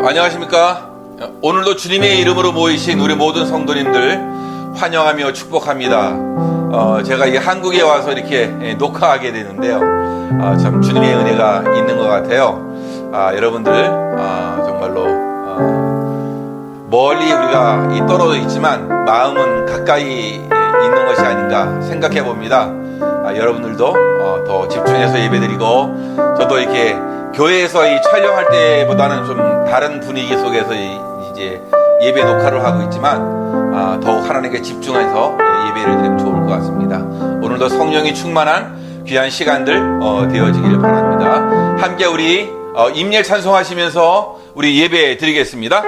안녕하십니까. 오늘도 주님의 이름으로 모이신 우리 모든 성도님들 환영하며 축복합니다. 제가 이 한국에 와서 이렇게 녹화하게 되는데요. 참 주님의 은혜가 있는 것 같아요. 여러분들 정말로 멀리 우리가 떨어져 있지만 마음은 가까이 있는 것이 아닌가 생각해 봅니다. 여러분들도 더 집중해서 예배드리고, 저도 이렇게 교회에서 이 촬영할 때보다는 좀 다른 분위기 속에서 이제 예배 녹화를 하고 있지만 더욱 하나님께 집중해서 예배를 드리면 좋을 것 같습니다. 오늘도 성령이 충만한 귀한 시간들 되어지기를 바랍니다. 함께 우리 임예 찬송하시면서 우리 예배 드리겠습니다.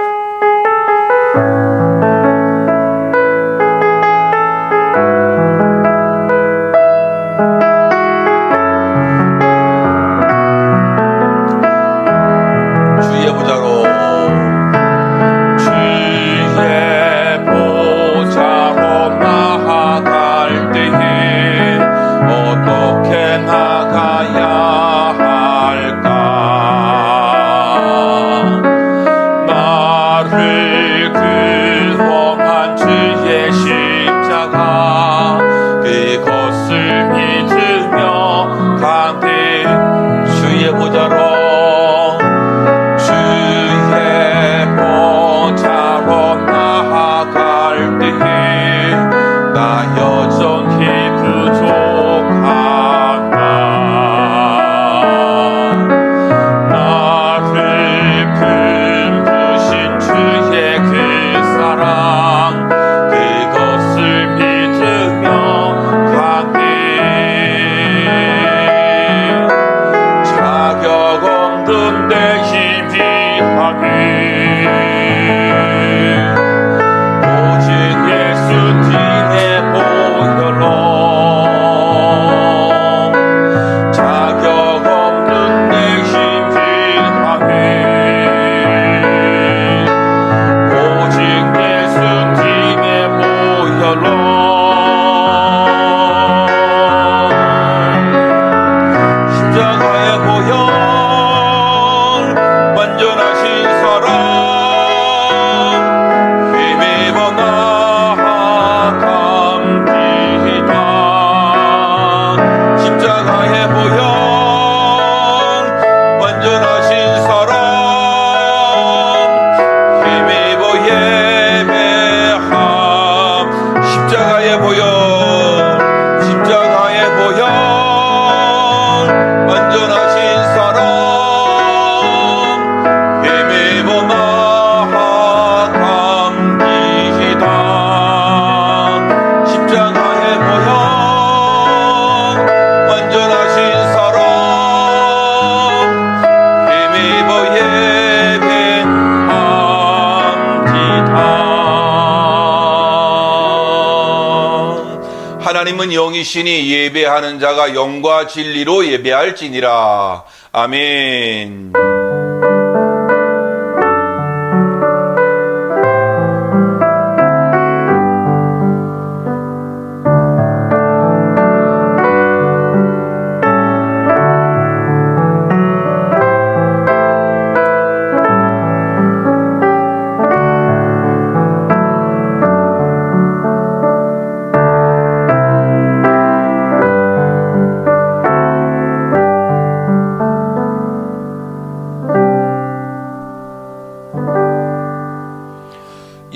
하나님은 영이시니 예배하는 자가 영과 진리로 예배할지니라. 아멘.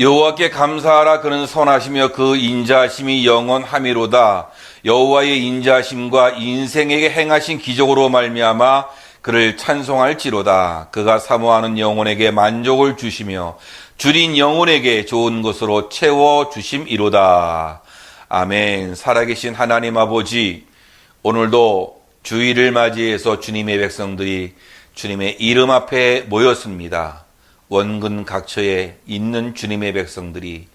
여호와께 감사하라. 그는 선하시며 그 인자하심이 영원하미로다. 여호와의 인자하심과 인생에게 행하신 기적으로 말미암아 그를 찬송할지로다. 그가 사모하는 영혼에게 만족을 주시며 줄인 영혼에게 좋은 것으로 채워주심이로다. 아멘. 살아계신 하나님 아버지, 오늘도 주일을 맞이해서 주님의 백성들이 주님의 이름 앞에 모였습니다. 원근 각처에 있는 주님의 백성들이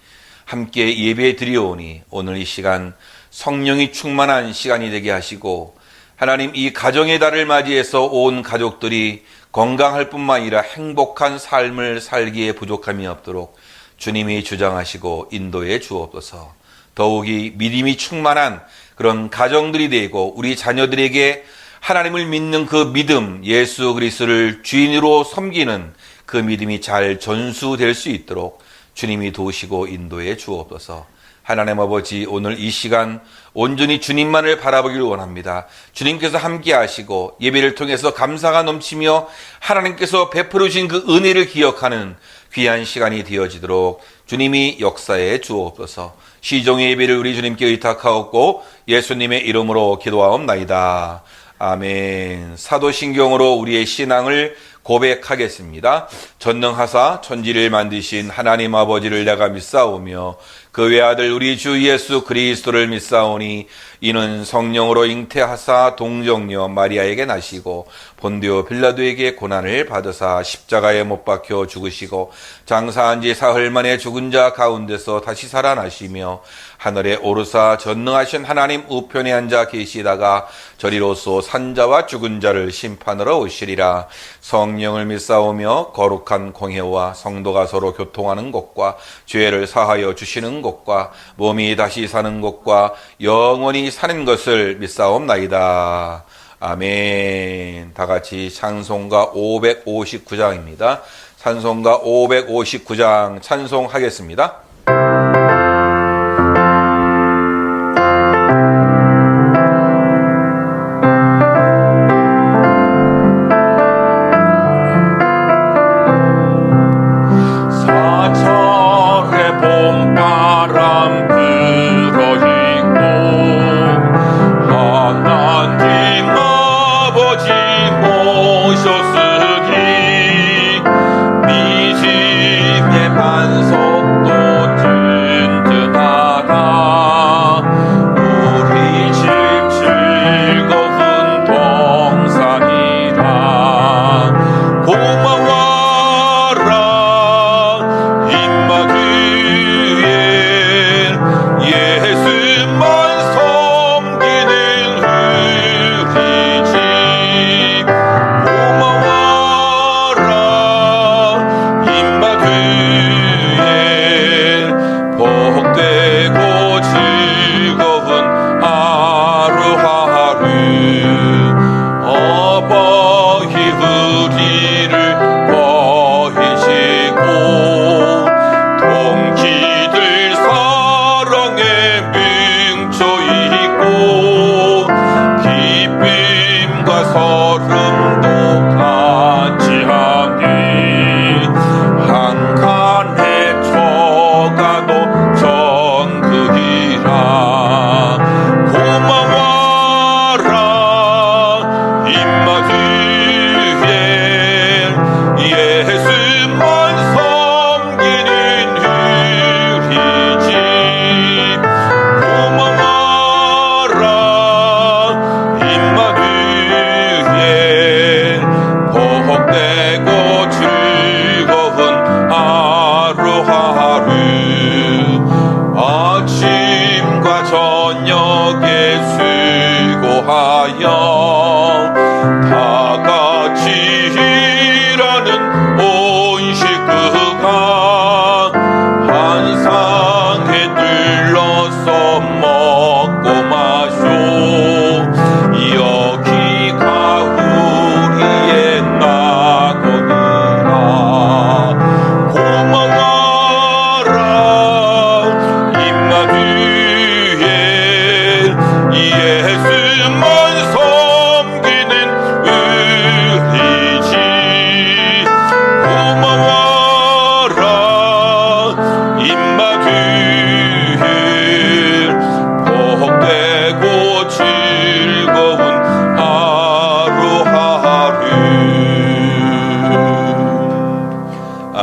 함께 예배 드리오니 오늘 이 시간 성령이 충만한 시간이 되게 하시고, 하나님 이 가정의 달을 맞이해서 온 가족들이 건강할 뿐만 아니라 행복한 삶을 살기에 부족함이 없도록 주님이 주장하시고 인도해 주옵소서. 더욱이 믿음이 충만한 그런 가정들이 되고 우리 자녀들에게 하나님을 믿는 그 믿음, 예수 그리스도를 주인으로 섬기는 그 믿음이 잘 전수될 수 있도록 주님이 도우시고 인도해 주옵소서. 하나님 아버지, 오늘 이 시간 온전히 주님만을 바라보기를 원합니다. 주님께서 함께 하시고 예배를 통해서 감사가 넘치며 하나님께서 베풀어 주신 그 은혜를 기억하는 귀한 시간이 되어지도록 주님이 역사해 주옵소서. 시종의 예배를 우리 주님께 의탁하옵고 예수님의 이름으로 기도하옵나이다. 아멘. 사도신경으로 우리의 신앙을 고백하겠습니다. 전능하사 천지를 만드신 하나님 아버지를 내가 믿사오며 그 외아들 우리 주 예수 그리스도를 믿사오니 이는 성령으로 잉태하사 동정녀 마리아에게 나시고 본디오 빌라도에게 고난을 받으사 십자가에 못 박혀 죽으시고 장사한 지 사흘 만에 죽은 자 가운데서 다시 살아나시며 하늘에 오르사 전능하신 하나님 우편에 앉아 계시다가 저리로서 산자와 죽은 자를 심판하러 오시리라. 성령을 믿사오며 거룩한 공회와 성도가 서로 교통하는 것과 죄를 사하여 주시는 것과 몸이 다시 사는 것과 영원히 사는 것을 믿사옵나이다. 아멘. 다 같이 찬송가 559장입니다. 찬송가 559장 찬송하겠습니다.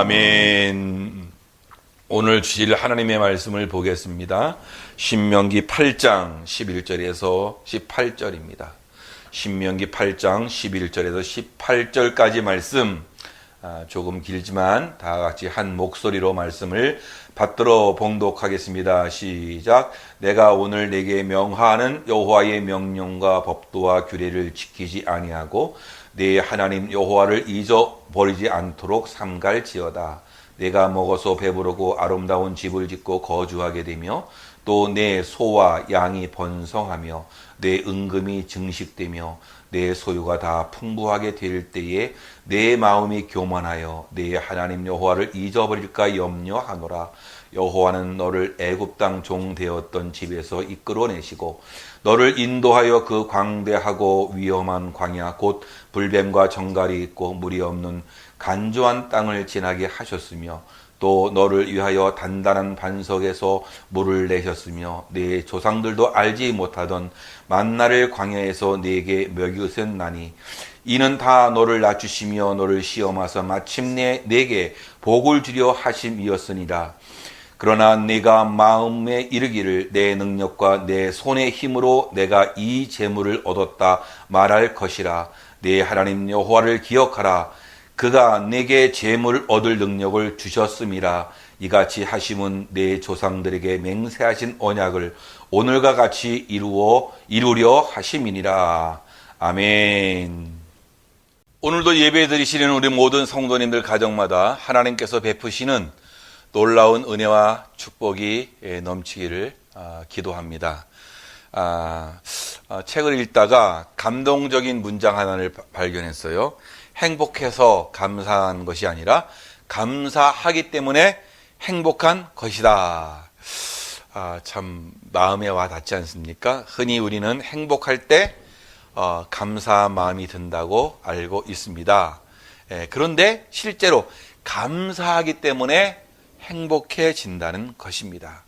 아멘. 오늘 주실 하나님의 말씀을 보겠습니다. 신명기 8장 11절에서 18절입니다. 신명기 8장 11절에서 18절까지 말씀, 조금 길지만 다 같이 한 목소리로 말씀을 받들어 봉독하겠습니다. 시작. 내가 오늘 내게 명하는 여호와의 명령과 법도와 규례를 지키지 아니하고 내 하나님 여호와를 잊어버리지 않도록 삼갈지어다. 내가 먹어서 배부르고 아름다운 집을 짓고 거주하게 되며 또 내 소와 양이 번성하며 내 은금이 증식되며 내 소유가 다 풍부하게 될 때에 내 마음이 교만하여 내 하나님 여호와를 잊어버릴까 염려하노라. 여호와는 너를 애굽 땅 종 되었던 집에서 이끌어내시고 너를 인도하여 그 광대하고 위험한 광야 곧 불뱀과 정갈이 있고 물이 없는 간조한 땅을 지나게 하셨으며 또 너를 위하여 단단한 반석에서 물을 내셨으며 내 조상들도 알지 못하던 만나를 광야에서 네게 먹이셨나니 이는 다 너를 낮추시며 너를 시험하사 마침내 네게 복을 주려 하심이었으니라. 그러나 네가 마음에 이르기를 내 능력과 내 손의 힘으로 내가 이 재물을 얻었다 말할 것이라. 내 하나님 여호와를 기억하라. 그가 내게 재물을 얻을 능력을 주셨음이라. 이같이 하심은 내 조상들에게 맹세하신 언약을 오늘과 같이 이루려 하심이니라. 아멘. 오늘도 예배 드리시는 우리 모든 성도님들 가정마다 하나님께서 베푸시는 놀라운 은혜와 축복이 넘치기를 기도합니다. 책을 읽다가 감동적인 문장 하나를 발견했어요. 행복해서 감사한 것이 아니라 감사하기 때문에 행복한 것이다. 참 마음에 와 닿지 않습니까? 흔히 우리는 행복할 때 감사한 마음이 든다고 알고 있습니다. 그런데 실제로 감사하기 때문에 행복해진다는 것입니다.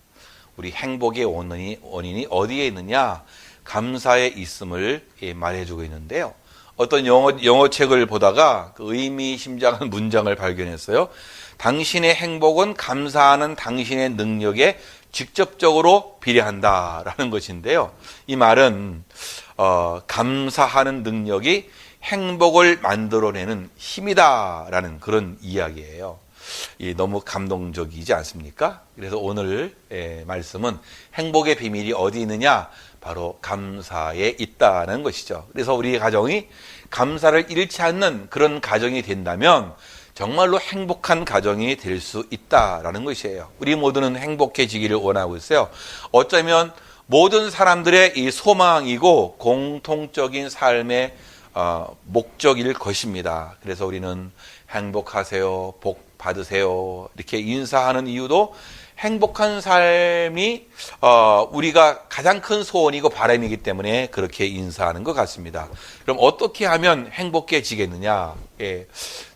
우리 행복의 원인이 어디에 있느냐? 감사에 있음을 말해주고 있는데요. 어떤 영어 책을 보다가 그 의미심장한 문장을 발견했어요. 당신의 행복은 감사하는 당신의 능력에 직접적으로 비례한다라는 것인데요. 이 말은 감사하는 능력이 행복을 만들어내는 힘이다라는 그런 이야기예요. 너무 감동적이지 않습니까? 그래서 오늘 말씀은 행복의 비밀이 어디 있느냐? 바로 감사에 있다는 것이죠. 그래서 우리 가정이 감사를 잃지 않는 그런 가정이 된다면 정말로 행복한 가정이 될 수 있다라는 것이에요. 우리 모두는 행복해지기를 원하고 있어요. 어쩌면 모든 사람들의 이 소망이고 공통적인 삶의 목적일 것입니다. 그래서 우리는 행복하세요, 복 받으세요 이렇게 인사하는 이유도 행복한 삶이 우리가 가장 큰 소원이고 바람이기 때문에 그렇게 인사하는 것 같습니다. 그럼 어떻게 하면 행복해지겠느냐?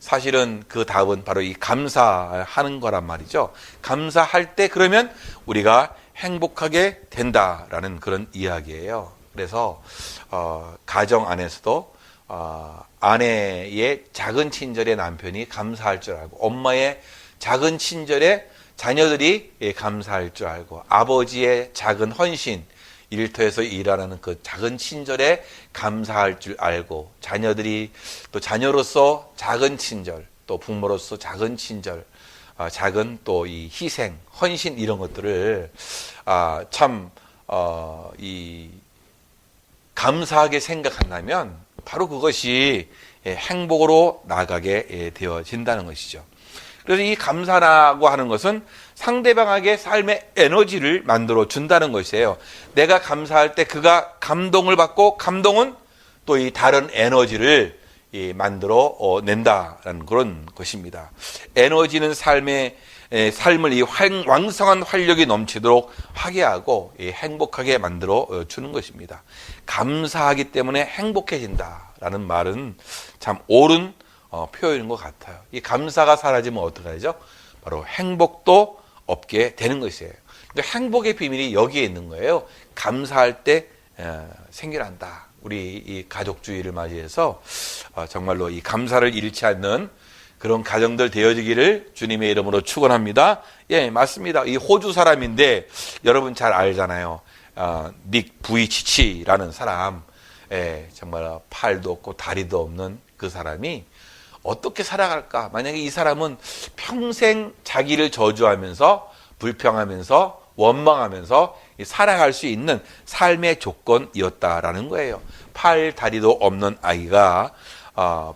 사실은 그 답은 바로 이 감사하는 거란 말이죠. 감사할 때 그러면 우리가 행복하게 된다라는 그런 이야기예요. 그래서 가정 안에서도 아내의 작은 친절에 남편이 감사할 줄 알고, 엄마의 작은 친절에 자녀들이 감사할 줄 알고, 아버지의 작은 헌신, 일터에서 일하는 그 작은 친절에 감사할 줄 알고, 자녀들이 또 자녀로서 작은 친절, 또 부모로서 작은 친절, 작은 또 이 희생, 헌신 이런 것들을 감사하게 생각한다면 바로 그것이 행복으로 나가게 되어진다는 것이죠. 그래서 이 감사라고 하는 것은 상대방에게 삶의 에너지를 만들어 준다는 것이에요. 내가 감사할 때 그가 감동을 받고, 감동은 또 이 다른 에너지를 만들어 낸다라는 그런 것입니다. 에너지는 삶을 이 왕성한 활력이 넘치도록 하게 하고 행복하게 만들어 주는 것입니다. 감사하기 때문에 행복해진다라는 말은 참 옳은 표현인 것 같아요. 이 감사가 사라지면 어떻게 하죠? 바로 행복도 없게 되는 것이에요. 근데 행복의 비밀이 여기에 있는 거예요. 감사할 때 생겨난다. 우리 이 가족주의를 맞이해서 정말로 이 감사를 잃지 않는 그런 가정들 되어지기를 주님의 이름으로 축원합니다. 예, 맞습니다. 이 호주 사람인데 여러분 잘 알잖아요. 닉 부이치치라는 사람, 정말 팔도 없고 다리도 없는 그 사람이 어떻게 살아갈까? 만약에 이 사람은 평생 자기를 저주하면서 불평하면서 원망하면서 살아갈 수 있는 삶의 조건이었다라는 거예요. 팔, 다리도 없는 아이가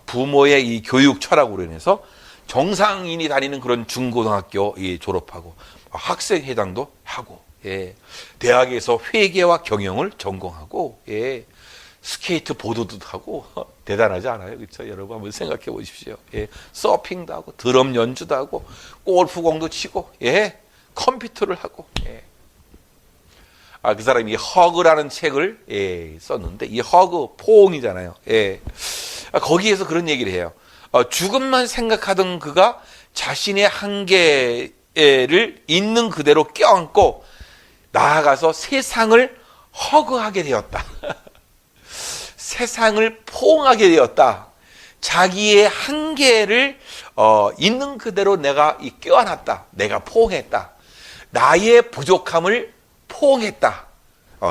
부모의 이 교육 철학으로 인해서 정상인이 다니는 그런 중고등학교 졸업하고 학생회장도 하고, 예. 대학에서 회계와 경영을 전공하고, 예. 스케이트 보드도 하고, 대단하지 않아요? 그렇죠? 여러분 한번 생각해 보십시오. 예. 서핑도 하고, 드럼 연주도 하고, 골프공도 치고, 예. 컴퓨터를 하고, 예. 그 사람이 허그라는 책을, 예, 썼는데, 이 허그, 포옹이잖아요. 예. 거기에서 그런 얘기를 해요. 죽음만 생각하던 그가 자신의 한계를 있는 그대로 껴안고 나아가서 세상을 허그하게 되었다. 세상을 포옹하게 되었다. 자기의 한계를 있는 그대로 내가 껴안았다. 내가 포옹했다. 나의 부족함을 포옹했다.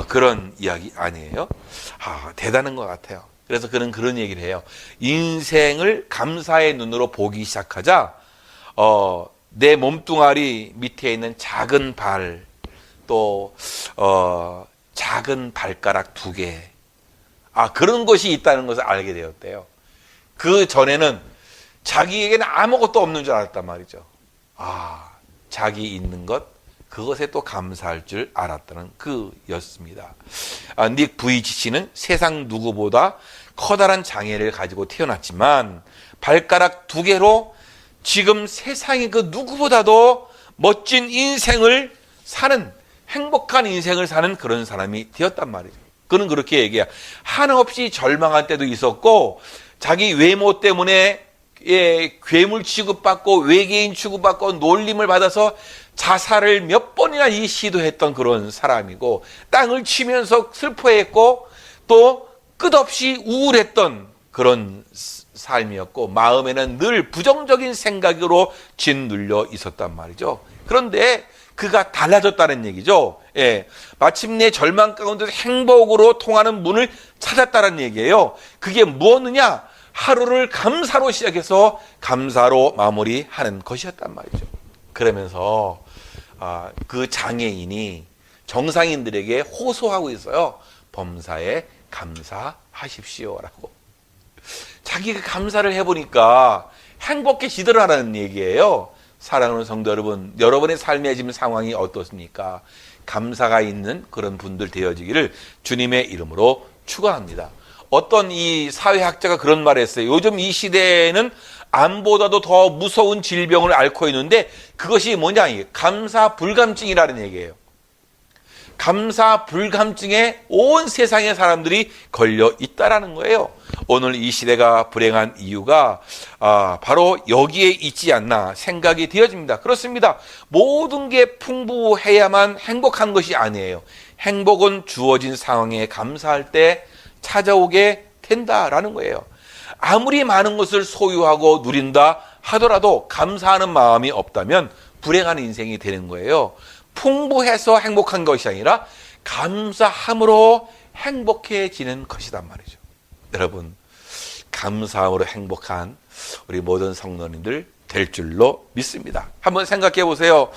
그런 이야기 아니에요? 대단한 것 같아요. 그래서 그는 그런 얘기를 해요. 인생을 감사의 눈으로 보기 시작하자 내 몸뚱아리 밑에 있는 작은 발, 또 작은 발가락 2개, 그런 것이 있다는 것을 알게 되었대요. 그 전에는 자기에게는 아무것도 없는 줄 알았단 말이죠. 자기 있는 것, 그것에 또 감사할 줄 알았다는 그였습니다. 닉 부이치치는 세상 누구보다 커다란 장애를 가지고 태어났지만 발가락 2개로 지금 세상의 그 누구보다도 멋진 인생을 사는, 행복한 인생을 사는 그런 사람이 되었단 말이죠. 그는 그렇게 얘기해요. 한없이 절망할 때도 있었고, 자기 외모 때문에 괴물 취급받고 외계인 취급받고 놀림을 받아서 자살을 몇 번이나 시도했던 그런 사람이고, 땅을 치면서 슬퍼했고, 또 끝없이 우울했던 그런 삶이었고, 마음에는 늘 부정적인 생각으로 짓눌려 있었단 말이죠. 그런데 그가 달라졌다는 얘기죠. 예, 마침내 절망 가운데서 행복으로 통하는 문을 찾았다는 얘기예요. 그게 무엇이냐? 하루를 감사로 시작해서 감사로 마무리하는 것이었단 말이죠. 그러면서 그 장애인이 정상인들에게 호소하고 있어요. 범사에 감사하십시오라고. 자기가 감사를 해보니까 행복해지더라는 얘기예요. 사랑하는 성도 여러분, 여러분의 삶의 지금 상황이 어떻습니까? 감사가 있는 그런 분들 되어지기를 주님의 이름으로 축원합니다. 어떤 이 사회학자가 그런 말을 했어요. 요즘 이 시대에는 암보다도 더 무서운 질병을 앓고 있는데 그것이 뭐냐? 감사 불감증이라는 얘기예요. 감사 불감증에 온 세상의 사람들이 걸려 있다라는 거예요. 오늘 이 시대가 불행한 이유가 바로 여기에 있지 않나 생각이 되어집니다. 그렇습니다. 모든 게 풍부해야만 행복한 것이 아니에요. 행복은 주어진 상황에 감사할 때 찾아오게 된다라는 거예요. 아무리 많은 것을 소유하고 누린다 하더라도 감사하는 마음이 없다면 불행한 인생이 되는 거예요. 풍부해서 행복한 것이 아니라 감사함으로 행복해지는 것이란 말이죠. 여러분, 감사함으로 행복한 우리 모든 성도님들 될 줄로 믿습니다. 한번 생각해 보세요.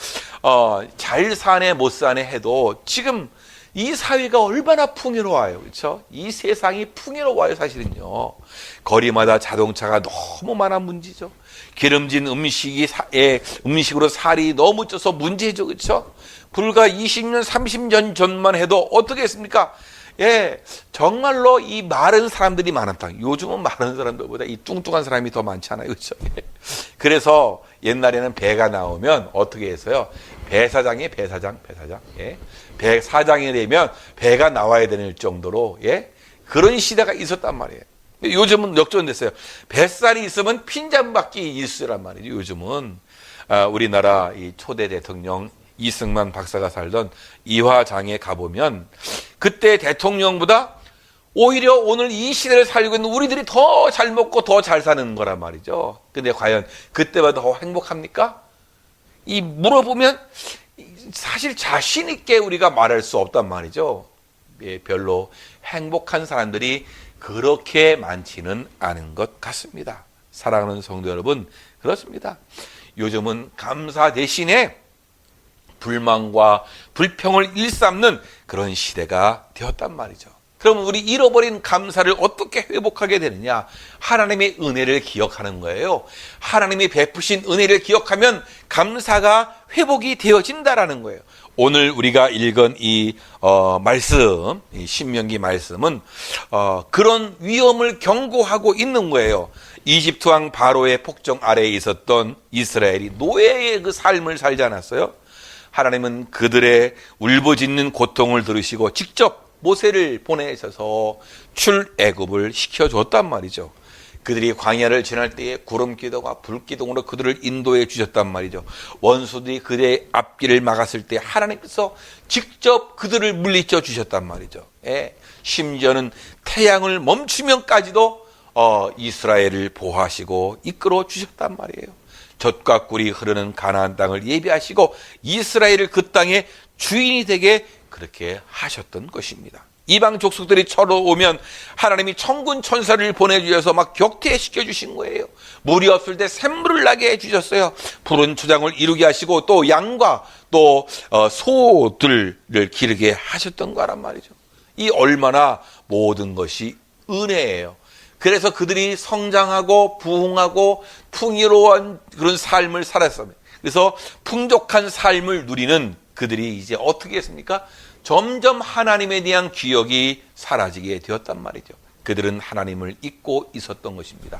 잘 사네 못 사네 해도 지금 이 사회가 얼마나 풍요로워요. 그렇죠? 이 세상이 풍요로워요. 사실은요. 거리마다 자동차가 너무 많아 문제죠. 기름진 음식으로 살이 너무 쪄서 문제죠. 그렇죠? 불과 20년, 30년 전만 해도 어떻게 했습니까? 예, 정말로 이 마른 사람들이 많았다. 요즘은 마른 사람들보다 이 뚱뚱한 사람이 더 많잖아요. 그렇죠? 그래서 옛날에는 배가 나오면 어떻게 했어요? 배사장이 배사장. 예. 배사장이 되면 배가 나와야 되는 정도로, 예, 그런 시대가 있었단 말이에요. 요즘은 역전됐어요. 뱃살이 있으면 핀잔받기 일수란 말이죠. 요즘은 우리나라 이 초대 대통령 이승만 박사가 살던 이화장에 가보면 그때 대통령보다 오히려 오늘 이 시대를 살고 있는 우리들이 더 잘 먹고 더 잘 사는 거란 말이죠. 근데 과연 그때보다 더 행복합니까? 물어보면 사실 자신 있게 우리가 말할 수 없단 말이죠. 예, 별로 행복한 사람들이 그렇게 많지는 않은 것 같습니다. 사랑하는 성도 여러분, 그렇습니다. 요즘은 감사 대신에 불만과 불평을 일삼는 그런 시대가 되었단 말이죠. 그럼 우리 잃어버린 감사를 어떻게 회복하게 되느냐? 하나님의 은혜를 기억하는 거예요. 하나님이 베푸신 은혜를 기억하면 감사가 회복이 되어진다라는 거예요. 오늘 우리가 읽은 이 말씀, 이 신명기 말씀은 그런 위험을 경고하고 있는 거예요. 이집트 왕 바로의 폭정 아래에 있었던 이스라엘이 노예의 그 삶을 살지 않았어요? 하나님은 그들의 울부짖는 고통을 들으시고 직접 모세를 보내셔서 출애굽을 시켜줬단 말이죠. 그들이 광야를 지날 때에 구름기둥과 불기둥으로 그들을 인도해 주셨단 말이죠. 원수들이 그들의 앞길을 막았을 때 하나님께서 직접 그들을 물리쳐 주셨단 말이죠. 심지어는 태양을 멈추면까지도 이스라엘을 보호하시고 이끌어 주셨단 말이에요. 젖과 꿀이 흐르는 가나안 땅을 예비하시고 이스라엘을 그 땅의 주인이 되게 그렇게 하셨던 것입니다. 이방 족속들이 쳐들어오면 하나님이 천군 천사를 보내주셔서 막 격퇴시켜 주신 거예요. 물이 없을 때 샘물을 나게 해주셨어요. 푸른 초장을 이루게 하시고 또 양과 또 소들을 기르게 하셨던 거란 말이죠. 이 얼마나 모든 것이 은혜예요. 그래서 그들이 성장하고 부흥하고 풍요로운 그런 삶을 살았어요. 그래서 풍족한 삶을 누리는 그들이 이제 어떻게 했습니까? 점점 하나님에 대한 기억이 사라지게 되었단 말이죠. 그들은 하나님을 잊고 있었던 것입니다.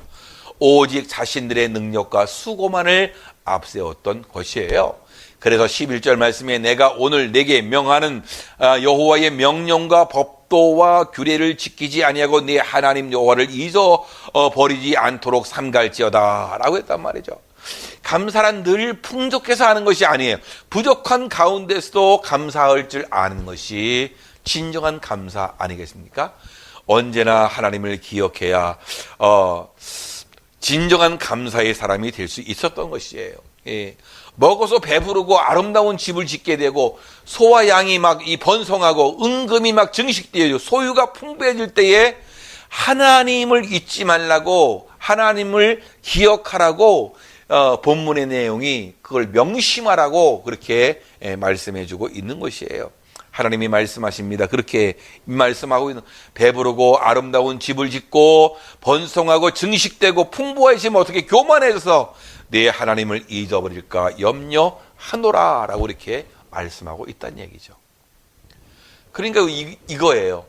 오직 자신들의 능력과 수고만을 앞세웠던 것이에요. 그래서 11절 말씀에 내가 오늘 내게 명하는 여호와의 명령과 법도와 규례를 지키지 아니하고 네 하나님 여호와를 잊어버리지 않도록 삼갈지어다 라고 했단 말이죠. 감사란 늘 풍족해서 하는 것이 아니에요. 부족한 가운데서도 감사할 줄 아는 것이 진정한 감사 아니겠습니까? 언제나 하나님을 기억해야 진정한 감사의 사람이 될 수 있었던 것이에요. 예. 먹어서 배부르고 아름다운 집을 짓게 되고 소와 양이 막 이 번성하고 은금이 막 증식되어 소유가 풍부해질 때에 하나님을 잊지 말라고 하나님을 기억하라고 본문의 내용이 그걸 명심하라고 그렇게 말씀해주고 있는 것이에요. 하나님이 말씀하십니다. 그렇게 말씀하고 있는 배부르고 아름다운 집을 짓고 번성하고 증식되고 풍부해지면 어떻게 교만해져서 내 하나님을 잊어버릴까 염려하노라 라고 이렇게 말씀하고 있다는 얘기죠. 그러니까 이거예요.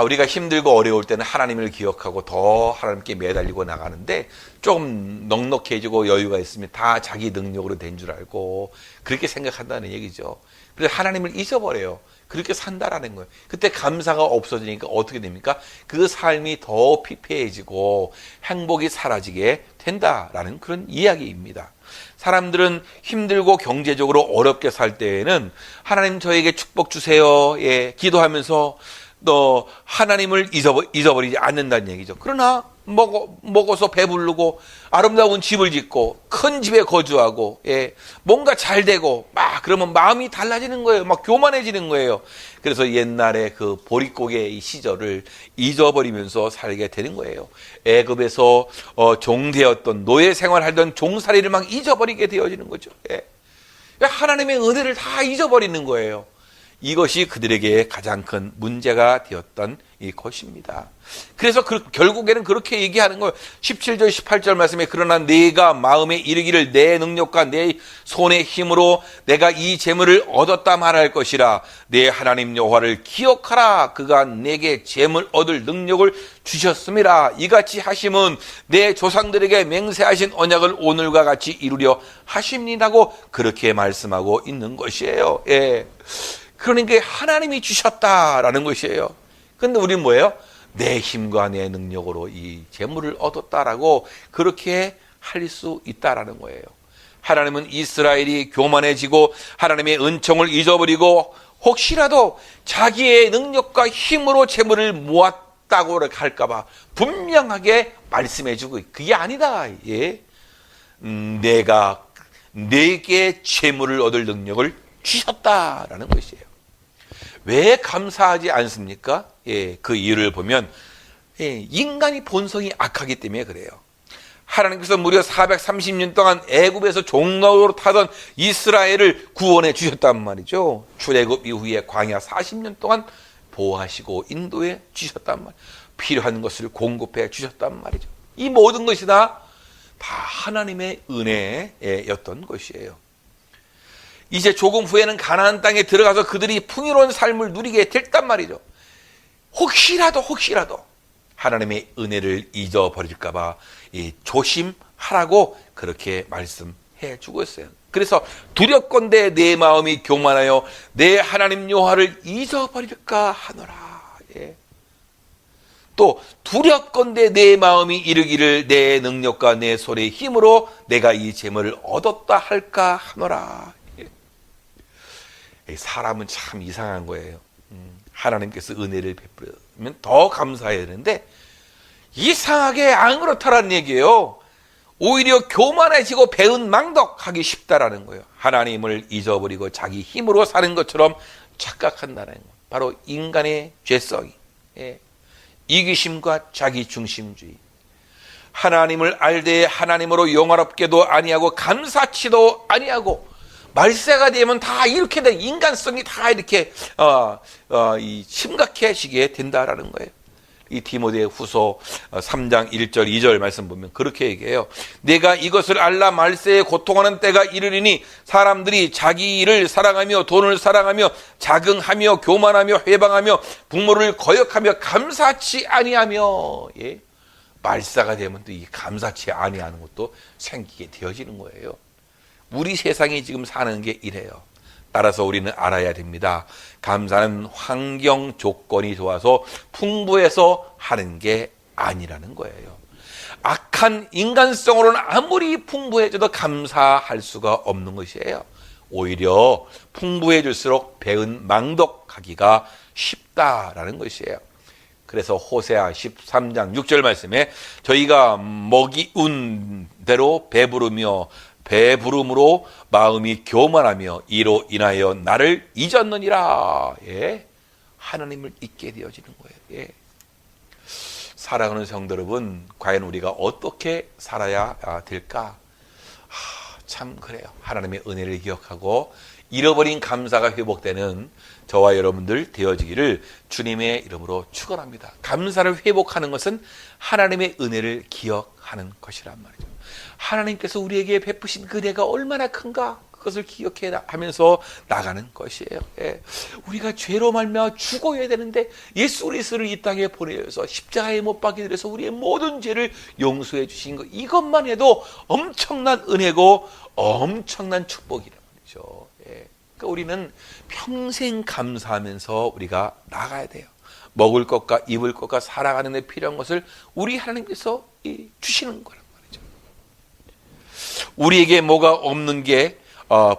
우리가 힘들고 어려울 때는 하나님을 기억하고 더 하나님께 매달리고 나가는데 좀 넉넉해지고 여유가 있으면 다 자기 능력으로 된 줄 알고 그렇게 생각한다는 얘기죠. 그래서 하나님을 잊어버려요. 그렇게 산다라는 거예요. 그때 감사가 없어지니까 어떻게 됩니까? 그 삶이 더 피폐해지고 행복이 사라지게 된다라는 그런 이야기입니다. 사람들은 힘들고 경제적으로 어렵게 살 때에는 하나님 저에게 축복 주세요. 예, 기도하면서 또 하나님을 잊어버리지 않는다는 얘기죠. 그러나 먹어서 배부르고 아름다운 집을 짓고 큰 집에 거주하고 뭔가 잘 되고 막 그러면 마음이 달라지는 거예요. 막 교만해지는 거예요. 그래서 옛날에 그 보릿고개의 시절을 잊어버리면서 살게 되는 거예요. 애굽에서 종되었던 노예 생활하던 종살이를 막 잊어버리게 되어지는 거죠. 하나님의 은혜를 다 잊어버리는 거예요. 이것이 그들에게 가장 큰 문제가 되었던 이 것입니다. 그래서 결국에는 그렇게 얘기하는 거예요. 17절 18절 말씀에 그러나 네가 마음에 이르기를 내 능력과 내 손의 힘으로 내가 이 재물을 얻었다 말할 것이라 내 하나님 여호와를 기억하라. 그가 내게 재물 얻을 능력을 주셨음이라. 이같이 하심은 내 조상들에게 맹세하신 언약을 오늘과 같이 이루려 하심이라고 그렇게 말씀하고 있는 것이에요. 그러니까 하나님이 주셨다라는 것이에요. 그런데 우리는 뭐예요? 내 힘과 내 능력으로 이 재물을 얻었다라고 그렇게 할 수 있다라는 거예요. 하나님은 이스라엘이 교만해지고 하나님의 은총을 잊어버리고 혹시라도 자기의 능력과 힘으로 재물을 모았다고 할까봐 분명하게 말씀해주고 그게 아니다. 내가 내게 재물을 얻을 능력을 주셨다라는 것이에요. 왜 감사하지 않습니까? 그 이유를 보면 인간이 본성이 악하기 때문에 그래요. 하나님께서 무려 430년 동안 애굽에서 종노릇 하던 이스라엘을 구원해 주셨단 말이죠. 출애굽 이후에 광야 40년 동안 보호하시고 인도해 주셨단 말이에요. 필요한 것을 공급해 주셨단 말이죠. 이 모든 것이 다 하나님의 은혜였던 것이에요. 이제 조금 후에는 가나안 땅에 들어가서 그들이 풍요로운 삶을 누리게 됐단 말이죠. 혹시라도 하나님의 은혜를 잊어버릴까 봐 조심하라고 그렇게 말씀해 주고 있어요. 그래서 두렵건대 내 마음이 교만하여 내 하나님 여호와를 잊어버릴까 하노라. 또 두렵건대 내 마음이 이르기를 내 능력과 내 손의 힘으로 내가 이 재물을 얻었다 할까 하노라. 사람은 참 이상한 거예요. 하나님께서 은혜를 베풀면 더 감사해야 되는데 이상하게 안 그렇다라는 얘기예요. 오히려 교만해지고 배은망덕하기 쉽다라는 거예요. 하나님을 잊어버리고 자기 힘으로 사는 것처럼 착각한다는 거예요. 바로 인간의 죄성이, 이기심과 자기중심주의. 하나님을 알되 하나님으로 영화롭게도 아니하고 감사치도 아니하고 말세가 되면 다 이렇게 된 인간성이 다 이렇게 심각해지게 된다라는 거예요. 이 디모데 후서 3장 1절 2절 말씀 보면 그렇게 얘기해요. 내가 이것을 알라 말세에 고통하는 때가 이르리니 사람들이 자기 일을 사랑하며 돈을 사랑하며 자긍하며 교만하며 회방하며 부모를 거역하며 감사치 아니하며. 말세가 되면 또 이 감사치 아니하는 것도 생기게 되어지는 거예요. 우리 세상이 지금 사는 게 이래요. 따라서 우리는 알아야 됩니다. 감사는 환경 조건이 좋아서 풍부해서 하는 게 아니라는 거예요. 악한 인간성으로는 아무리 풍부해져도 감사할 수가 없는 것이에요. 오히려 풍부해질수록 배은망덕하기가 쉽다라는 것이에요. 그래서 호세아 13장 6절 말씀에 저희가 먹이운 대로 배부르며 배부름으로 마음이 교만하며 이로 인하여 나를 잊었느니라. 하나님을 잊게 되어지는 거예요. 사랑하는 성도 여러분, 과연 우리가 어떻게 살아야 될까? 참 그래요. 하나님의 은혜를 기억하고 잃어버린 감사가 회복되는 저와 여러분들 되어지기를 주님의 이름으로 축원합니다. 감사를 회복하는 것은 하나님의 은혜를 기억하는 것이란 말이죠. 하나님께서 우리에게 베푸신 그 은혜가 얼마나 큰가, 그것을 기억해 하면서 나가는 것이에요. 우리가 죄로 말미암아 죽어야 되는데 예수 그리스도를 이 땅에 보내서 십자가에 못 박히게 돼서 우리의 모든 죄를 용서해 주신 것, 이것만 해도 엄청난 은혜고 엄청난 축복이란 말이죠. 그러니까 우리는 평생 감사하면서 우리가 나가야 돼요. 먹을 것과 입을 것과 살아가는 데 필요한 것을 우리 하나님께서 주시는 거란 말이죠. 우리에게 뭐가 없는 게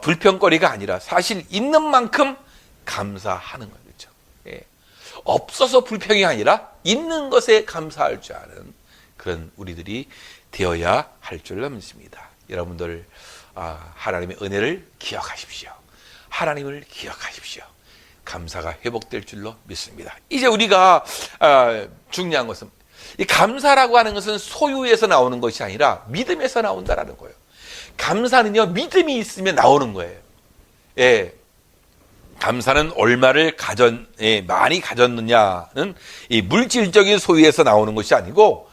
불평거리가 아니라 사실 있는 만큼 감사하는 거죠. 그렇죠? 없어서 불평이 아니라 있는 것에 감사할 줄 아는 그런 우리들이 되어야 할 줄로 믿습니다. 여러분들 하나님의 은혜를 기억하십시오. 하나님을 기억하십시오. 감사가 회복될 줄로 믿습니다. 이제 우리가 중요한 것은 이 감사라고 하는 것은 소유에서 나오는 것이 아니라 믿음에서 나온다라는 거예요. 감사는요, 믿음이 있으면 나오는 거예요. 감사는 얼마를 많이 가졌느냐는 이 물질적인 소유에서 나오는 것이 아니고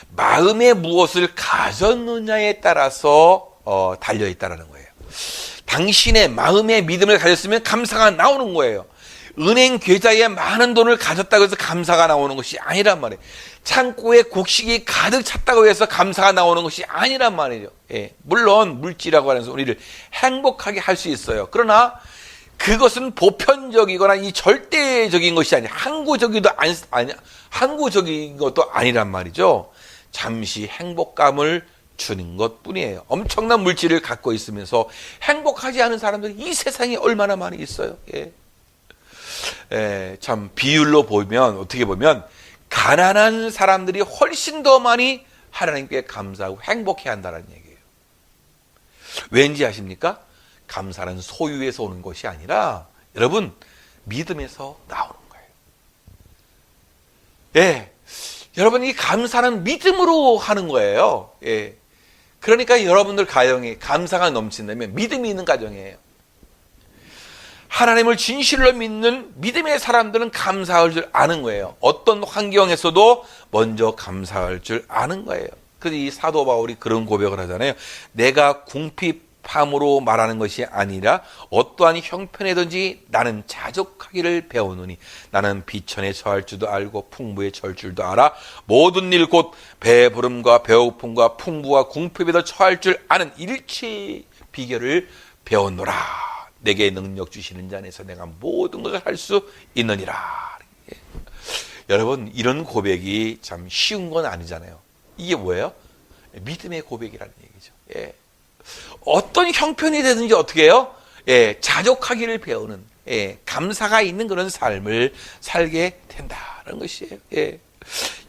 마음에 무엇을 가졌느냐에 따라서 달려 있다라는 거예요. 당신의 마음에 믿음을 가졌으면 감사가 나오는 거예요. 은행 계좌에 많은 돈을 가졌다고 해서 감사가 나오는 것이 아니란 말이에요. 창고에 곡식이 가득 찼다고 해서 감사가 나오는 것이 아니란 말이죠. 물론 물질이라고 하는 것은 우리를 행복하게 할 수 있어요. 그러나 그것은 보편적이거나 이 절대적인 것이 아니라 항구적인 것도 아니란 말이죠. 잠시 행복감을 주는 것뿐이에요. 엄청난 물질을 갖고 있으면서 행복하지 않은 사람들이 이 세상에 얼마나 많이 있어요. 참 비율로 보면, 어떻게 보면 가난한 사람들이 훨씬 더 많이 하나님께 감사하고 행복해야 한다는 얘기예요. 왠지 아십니까? 감사는 소유에서 오는 것이 아니라 여러분 믿음에서 나오는 거예요. 여러분, 이 감사는 믿음으로 하는 거예요. 그러니까 여러분들 가정에 감사가 넘친다면 믿음이 있는 가정이에요. 하나님을 진실로 믿는 믿음의 사람들은 감사할 줄 아는 거예요. 어떤 환경에서도 먼저 감사할 줄 아는 거예요. 그래서 이 사도 바울이 그런 고백을 하잖아요. 내가 궁핍함으로 말하는 것이 아니라 어떠한 형편이든지 나는 자족하기를 배우노니 나는 비천에 처할 줄도 알고 풍부에 처할 줄도 알아 모든 일 곧 배부름과 배고픔과 풍부와 궁핍에도 처할 줄 아는 일치 비결을 배웠노라. 내게 능력 주시는 자 안에서 내가 모든 것을 할 수 있느니라. 예. 여러분, 이런 고백이 참 쉬운 건 아니잖아요. 이게 뭐예요? 믿음의 고백이라는 얘기죠. 예. 어떤 형편이 되든지 어떻게 해요? 예, 자족하기를 배우는, 예, 감사가 있는 그런 삶을 살게 된다는 것이에요. 예.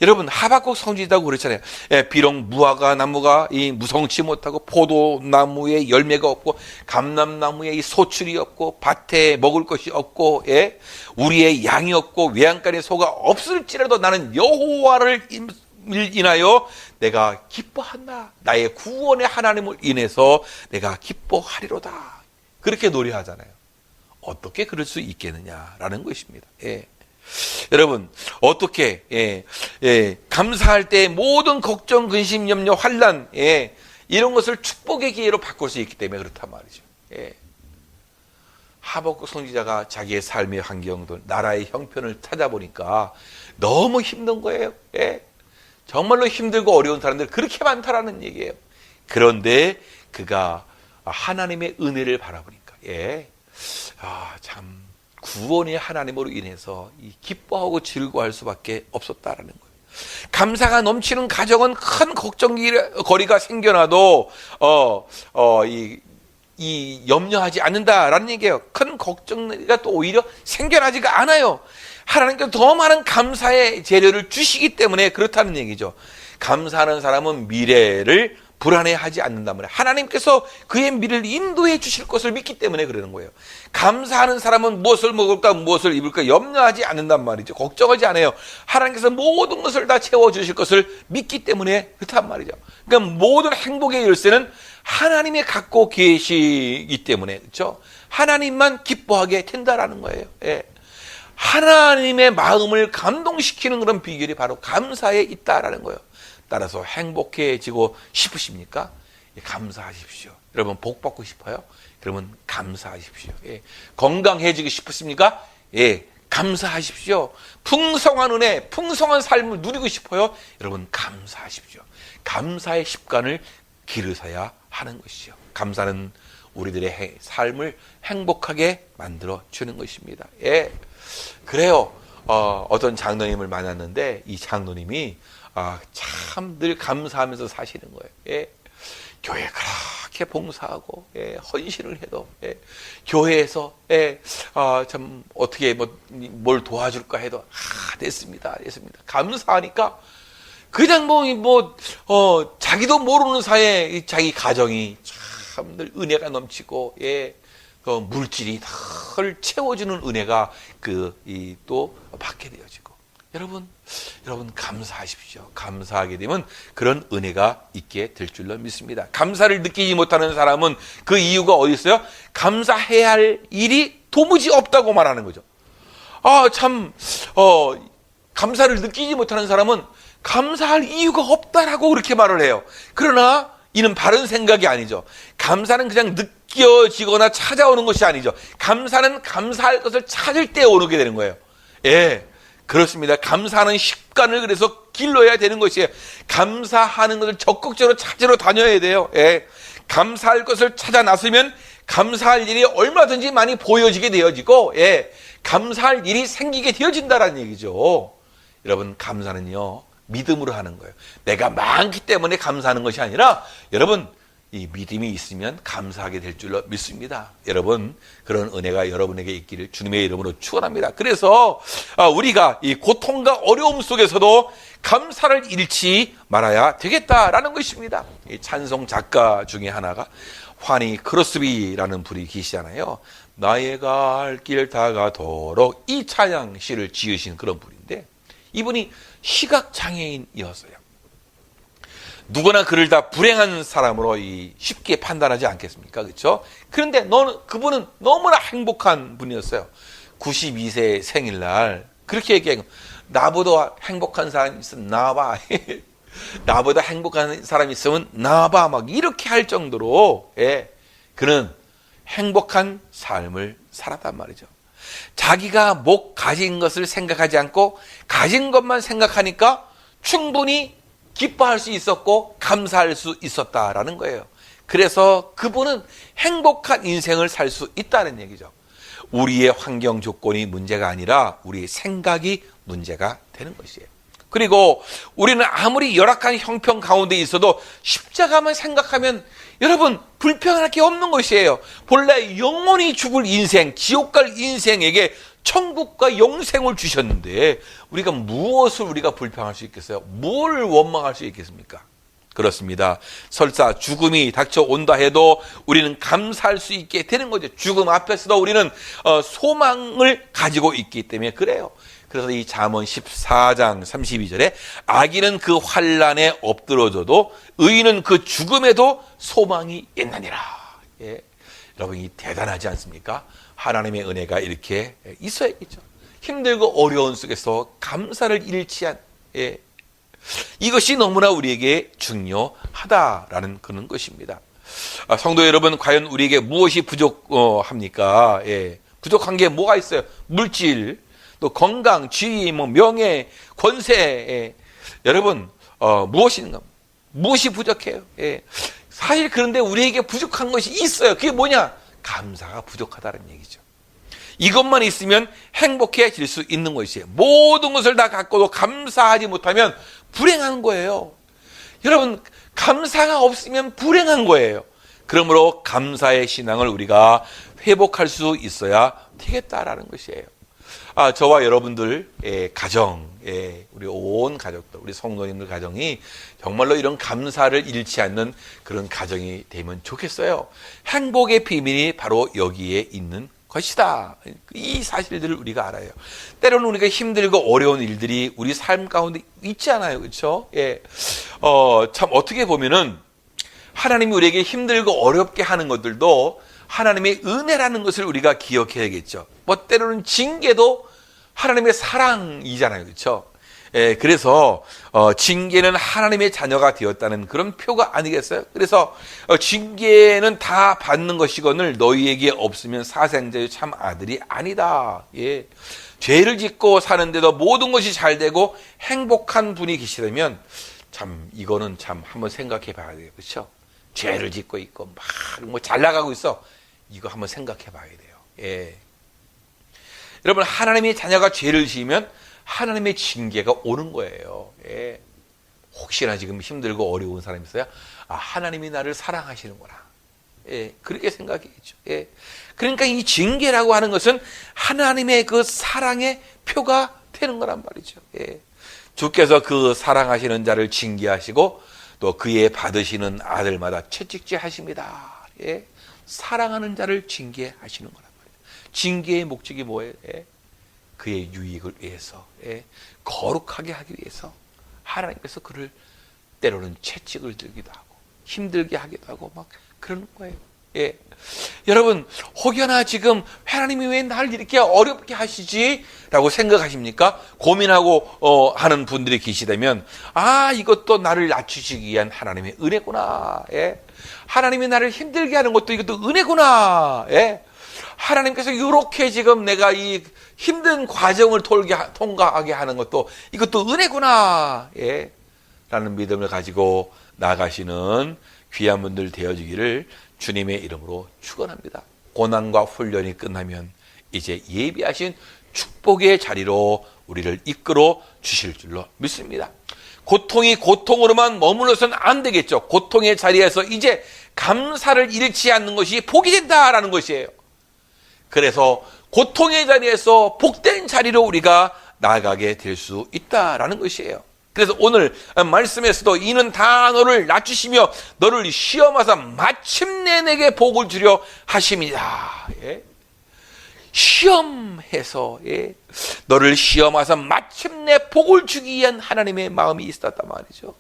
여러분, 하박국 성지자도 그렇잖아요. 예, 비록 무화과 나무가 이 무성치 못하고 포도나무에 열매가 없고 감람나무에 이 소출이 없고 밭에 먹을 것이 없고, 예, 우리의 양이 없고 외양간에 소가 없을지라도 나는 여호와를 인하여 내가 기뻐한다. 나의 구원의 하나님을 인해서 내가 기뻐하리로다. 그렇게 노래하잖아요. 어떻게 그럴 수 있겠느냐라는 것입니다. 예. 여러분, 어떻게 감사할 때 모든 걱정, 근심, 염려, 환난, 이런 것을 축복의 기회로 바꿀 수 있기 때문에 그렇단 말이죠. 하박국 선지자가 자기의 삶의 환경들, 나라의 형편을 찾아보니까 너무 힘든 거예요. 정말로 힘들고 어려운 사람들 그렇게 많다라는 얘기예요. 그런데 그가 하나님의 은혜를 바라보니까 참 구원의 하나님으로 인해서 기뻐하고 즐거워할 수밖에 없었다라는 거예요. 감사가 넘치는 가정은 큰 걱정거리가 생겨나도 이 염려하지 않는다라는 얘기예요. 큰 걱정거리가 또 오히려 생겨나지가 않아요. 하나님께서 더 많은 감사의 재료를 주시기 때문에 그렇다는 얘기죠. 감사하는 사람은 미래를 불안해하지 않는단 말이에요. 하나님께서 그의 미래를 인도해 주실 것을 믿기 때문에 그러는 거예요. 감사하는 사람은 무엇을 먹을까 무엇을 입을까 염려하지 않는단 말이죠. 걱정하지 않아요. 하나님께서 모든 것을 다 채워주실 것을 믿기 때문에 그렇단 말이죠. 그러니까 모든 행복의 열쇠는 하나님이 갖고 계시기 때문에, 그렇죠? 하나님만 기뻐하게 된다라는 거예요. 하나님의 마음을 감동시키는 그런 비결이 바로 감사에 있다라는 거예요. 따라서 행복해지고 싶으십니까? 감사하십시오. 여러분, 복 받고 싶어요? 그러면 감사하십시오. 건강해지고 싶으십니까? 감사하십시오. 풍성한 은혜, 풍성한 삶을 누리고 싶어요? 여러분, 감사하십시오. 감사의 습관을 기르셔야 하는 것이죠. 감사는 우리들의 삶을 행복하게 만들어 주는 것입니다. 그래요. 어떤 장로님을 만났는데 이 장로님이 참 늘 감사하면서 사시는 거예요. 교회 그렇게 봉사하고 헌신을 해도 교회에서 참 어떻게 뭘 도와줄까 해도 됐습니다. 감사하니까 그냥 자기도 모르는 사이에 자기 가정이 참 늘 은혜가 넘치고 물질이 늘 채워주는 은혜가 또 받게 되어지고. 여러분 감사하십시오. 감사하게 되면 그런 은혜가 있게 될 줄로 믿습니다. 감사를 느끼지 못하는 사람은 그 이유가 어디 있어요? 감사해야 할 일이 도무지 없다고 말하는 거죠. 감사를 느끼지 못하는 사람은 감사할 이유가 없다라고 그렇게 말을 해요. 그러나 이는 바른 생각이 아니죠. 감사는 그냥 느껴지거나 찾아오는 것이 아니죠. 감사는 감사할 것을 찾을 때 오게 되는 거예요. 그렇습니다. 감사하는 습관을 그래서 길러야 되는 것이에요. 감사하는 것을 적극적으로 찾으러 다녀야 돼요. 감사할 것을 찾아 나서면 감사할 일이 얼마든지 많이 보여지게 되어지고, 감사할 일이 생기게 되어진다라는 얘기죠. 여러분, 감사는요, 믿음으로 하는 거예요. 내가 많기 때문에 감사하는 것이 아니라, 여러분, 이 믿음이 있으면 감사하게 될 줄로 믿습니다. 여러분, 그런 은혜가 여러분에게 있기를 주님의 이름으로 축원합니다. 그래서 우리가 이 고통과 어려움 속에서도 감사를 잃지 말아야 되겠다라는 것입니다. 이 찬송 작가 중에 하나가 환희 크로스비라는 분이 계시잖아요. 나의 갈 길 다가도록 이 찬양 시를 지으신 그런 분인데, 이분이 시각장애인이었어요. 누구나 그를 다 불행한 사람으로 쉽게 판단하지 않겠습니까? 그렇죠? 그런데 그분은 너무나 행복한 분이었어요. 92세 생일날 그렇게 얘기해요. 나보다 행복한 사람이 있으면 나와봐. 나보다 행복한 사람이 있으면 나와봐. 막 이렇게 할 정도로 그는 행복한 삶을 살았단 말이죠. 자기가 가진 것을 생각하지 않고 가진 것만 생각하니까 충분히 기뻐할 수 있었고 감사할 수 있었다라는 거예요. 그래서 그분은 행복한 인생을 살 수 있다는 얘기죠. 우리의 환경 조건이 문제가 아니라 우리의 생각이 문제가 되는 것이에요. 그리고 우리는 아무리 열악한 형편 가운데 있어도 십자가만 생각하면 여러분 불평할 게 없는 것이에요. 본래 영원히 죽을 인생, 지옥 갈 인생에게 천국과 영생을 주셨는데 우리가 무엇을 우리가 불평할 수 있겠어요? 뭘 원망할 수 있겠습니까? 그렇습니다. 설사 죽음이 닥쳐온다 해도 우리는 감사할 수 있게 되는 거죠. 죽음 앞에서도 우리는 소망을 가지고 있기 때문에 그래요. 그래서 이 잠언 14장 32절에 악인은 그 환난에 엎드러져도 의인은 그 죽음에도 소망이 있느니라. 여러분 이 대단하지 않습니까? 하나님의 은혜가 이렇게 있어야겠죠. 힘들고 어려운 속에서 감사를 잃지 않 이것이 너무나 우리에게 중요하다라는 그런 것입니다. 성도 여러분, 과연 우리에게 무엇이 부족합니까? 부족한 게 뭐가 있어요? 물질, 또 건강, 지위, 명예, 권세. 여러분, 무엇인가? 무엇이 부족해요? 사실 그런데 우리에게 부족한 것이 있어요. 그게 뭐냐? 감사가 부족하다는 얘기죠. 이것만 있으면 행복해질 수 있는 것이에요. 모든 것을 다 갖고도 감사하지 못하면 불행한 거예요. 여러분, 감사가 없으면 불행한 거예요. 그러므로 감사의 신앙을 우리가 회복할 수 있어야 되겠다라는 것이에요. 저와 여러분들 가정, 우리 온 가족들, 우리 성도님들 가정이 정말로 이런 감사를 잃지 않는 그런 가정이 되면 좋겠어요. 행복의 비밀이 바로 여기에 있는 것이다. 이 사실들을 우리가 알아요. 때로는 우리가 힘들고 어려운 일들이 우리 삶 가운데 있지 않아요. 그렇죠? 참 어떻게 보면은 하나님이 우리에게 힘들고 어렵게 하는 것들도 하나님의 은혜라는 것을 우리가 기억해야겠죠. 때로는 징계도 하나님의 사랑이잖아요. 그렇죠? 그래서 징계는 하나님의 자녀가 되었다는 그런 표가 아니겠어요? 그래서 징계는 다 받는 것이거늘 너희에게 없으면 사생자의 참 아들이 아니다. 죄를 짓고 사는데도 모든 것이 잘 되고 행복한 분이 계시다면 참 이거는 참 한번 생각해 봐야 돼요. 그렇죠? 죄를 짓고 있고 막 잘 나가고 있어. 이거 한번 생각해 봐야 돼요. 여러분, 하나님의 자녀가 죄를 지으면 하나님의 징계가 오는 거예요. 혹시나 지금 힘들고 어려운 사람이 있어요? 하나님이 나를 사랑하시는구나. 그렇게 생각했죠. 그러니까 이 징계라고 하는 것은 하나님의 그 사랑의 표가 되는 거란 말이죠. 주께서 그 사랑하시는 자를 징계하시고 또 그의 받으시는 아들마다 채찍질 하십니다. 사랑하는 자를 징계하시는 거란 말이에요. 징계의 목적이 뭐예요? 그의 유익을 위해서, 거룩하게 하기 위해서 하나님께서 그를 때로는 채찍을 들기도 하고 힘들게 하기도 하고 막 그러는 거예요. 여러분, 혹여나 지금 하나님이 왜 날 이렇게 어렵게 하시지? 라고 생각하십니까? 고민하고 하는 분들이 계시다면 이것도 나를 낮추시기 위한 하나님의 은혜구나. 하나님이 나를 힘들게 하는 것도 이것도 은혜구나. 하나님께서 이렇게 지금 내가 이 힘든 과정을 통과하게 하는 것도 이것도 은혜구나. 라는 믿음을 가지고 나가시는 귀한 분들 되어지기를 주님의 이름으로 축원합니다. 고난과 훈련이 끝나면 이제 예비하신 축복의 자리로 우리를 이끌어 주실 줄로 믿습니다. 고통이 고통으로만 머물러서는 안 되겠죠. 고통의 자리에서 이제 감사를 잃지 않는 것이 복이 된다라는 것이에요. 그래서 고통의 자리에서 복된 자리로 우리가 나아가게 될 수 있다라는 것이에요. 그래서 오늘 말씀에서도 이는 다 너를 낮추시며 너를 시험하사 마침내 내게 복을 주려 하심이다. 시험해서 너를 시험하사 마침내 복을 주기 위한 하나님의 마음이 있었단 말이죠.